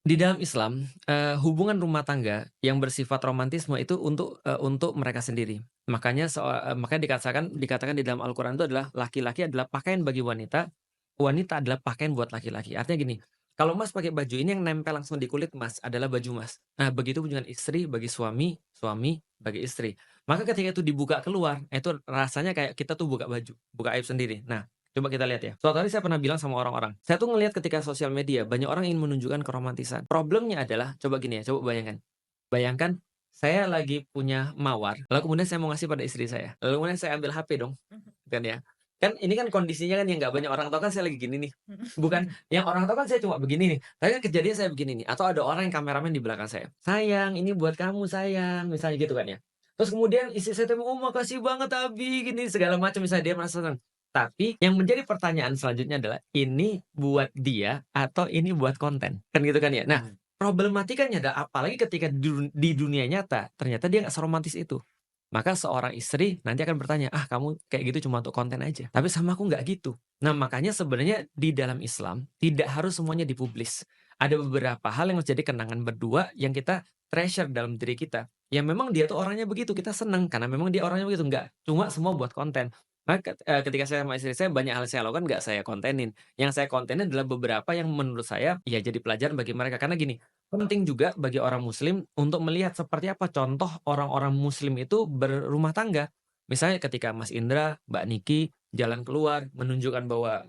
Di dalam Islam, hubungan rumah tangga yang bersifat romantisme itu untuk mereka sendiri. Makanya dikatakan di dalam Al-Quran itu adalah laki-laki adalah pakaian bagi wanita, wanita adalah pakaian buat laki-laki. Artinya gini, kalau Mas pakai baju ini yang nempel langsung di kulit Mas adalah baju Mas. Nah, begitu pun dengan istri bagi suami, suami bagi istri. Maka ketika itu dibuka keluar, itu rasanya kayak kita tuh buka baju, buka aib sendiri. Nah, coba kita lihat ya. Suatu hari saya pernah bilang sama orang-orang, saya tuh ngelihat ketika sosial media banyak orang ingin menunjukkan keromantisan. Problemnya adalah, coba gini ya, coba bayangkan. Bayangkan saya lagi punya mawar, lalu kemudian saya mau ngasih pada istri saya. Lalu kemudian saya ambil HP dong, Mhm. kan ya. Kan ini kan kondisinya kan yang nggak banyak orang tahu kan saya lagi gini nih. Mhm. Bukan yang orang tahu kan saya cuma begini nih. Tapi kan kejadian saya begini nih. Atau ada orang yang kameramen di belakang saya. Sayang, ini buat kamu sayang, misalnya gitu kan ya. Terus kemudian istri saya tuh, oh makasih banget Abi, gini segala macam misalnya dia merasa senang. Tapi yang menjadi pertanyaan selanjutnya adalah, ini buat dia atau ini buat konten? Kan gitu kan ya. Nah, problematikanya adalah apalagi ketika di dunia nyata, ternyata dia nggak seromantis itu. Maka seorang istri nanti akan bertanya, "Ah, kamu kayak gitu cuma untuk konten aja." Tapi sama aku nggak gitu. Nah, makanya sebenarnya di dalam Islam tidak harus semuanya dipublis. Ada beberapa hal yang menjadi kenangan berdua yang kita treasure dalam diri kita. Yang memang dia tuh orangnya begitu, kita seneng karena memang dia orangnya begitu, nggak cuma semua buat konten. Maka ketika saya sama istri saya banyak hal yang saya lakukan nggak saya kontenin. Yang saya kontenin adalah beberapa yang menurut saya ya jadi pelajaran bagi mereka. Karena gini, penting juga bagi orang muslim untuk melihat seperti apa contoh orang-orang muslim itu berumah tangga. Misalnya ketika Mas Indra, Mbak Niki jalan keluar menunjukkan bahwa,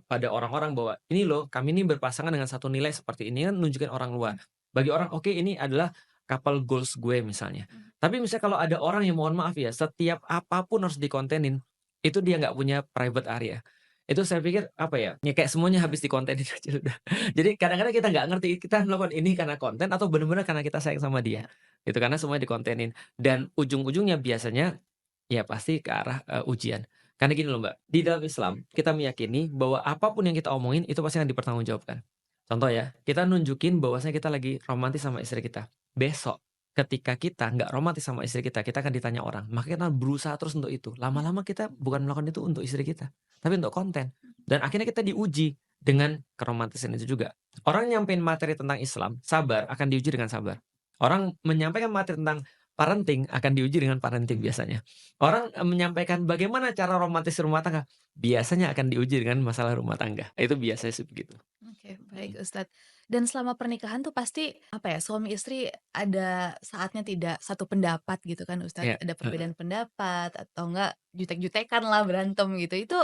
pada orang-orang bahwa, "Ini loh kami ini berpasangan dengan satu nilai seperti ini," kan nunjukin orang luar. Bagi orang, "Oke ini adalah couple goals gue," misalnya. Mhm. Tapi misalnya kalau ada orang yang mohon maaf ya, setiap apapun harus dikontenin, itu dia nggak punya private area. Itu saya pikir apa ya kayak semuanya habis dikontenin aja udah. Jadi kadang-kadang kita nggak ngerti, kita melakukan ini karena konten atau benar-benar karena kita sayang sama dia, gitu. Karena semuanya dikontenin dan ujung-ujungnya biasanya ya pasti ke arah, ujian. Karena gini loh Mbak, di dalam Islam kita meyakini bahwa apapun yang kita omongin itu pasti akan dipertanggungjawabkan. Contoh ya, kita nunjukin bahwasanya kita lagi romantis sama istri kita. Besok ketika kita nggak romantis sama istri kita akan ditanya orang. Maka kita berusaha terus untuk itu. Lama-lama kita bukan melakukan itu untuk istri kita, tapi untuk konten. Dan akhirnya kita diuji dengan keromantisan itu juga. Orang nyampein materi tentang Islam, sabar, akan diuji dengan sabar. Orang menyampaikan materi tentang parenting, akan diuji dengan parenting biasanya. Orang, menyampaikan bagaimana cara romantis rumah tangga, biasanya akan diuji dengan masalah rumah tangga. Itu biasanya sih begitu. Oke, baik Mhm. Ustadz. Dan selama pernikahan tuh pasti, apa ya, suami istri ada saatnya tidak satu pendapat gitu kan Ustadz, Iya, ada heeh. perbedaan pendapat atau enggak jutek-jutekan lah, berantem gitu. Itu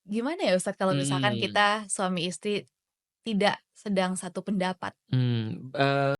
gimana ya Ustadz kalau misalkan Mhm, kita suami istri tidak sedang satu pendapat? mmm,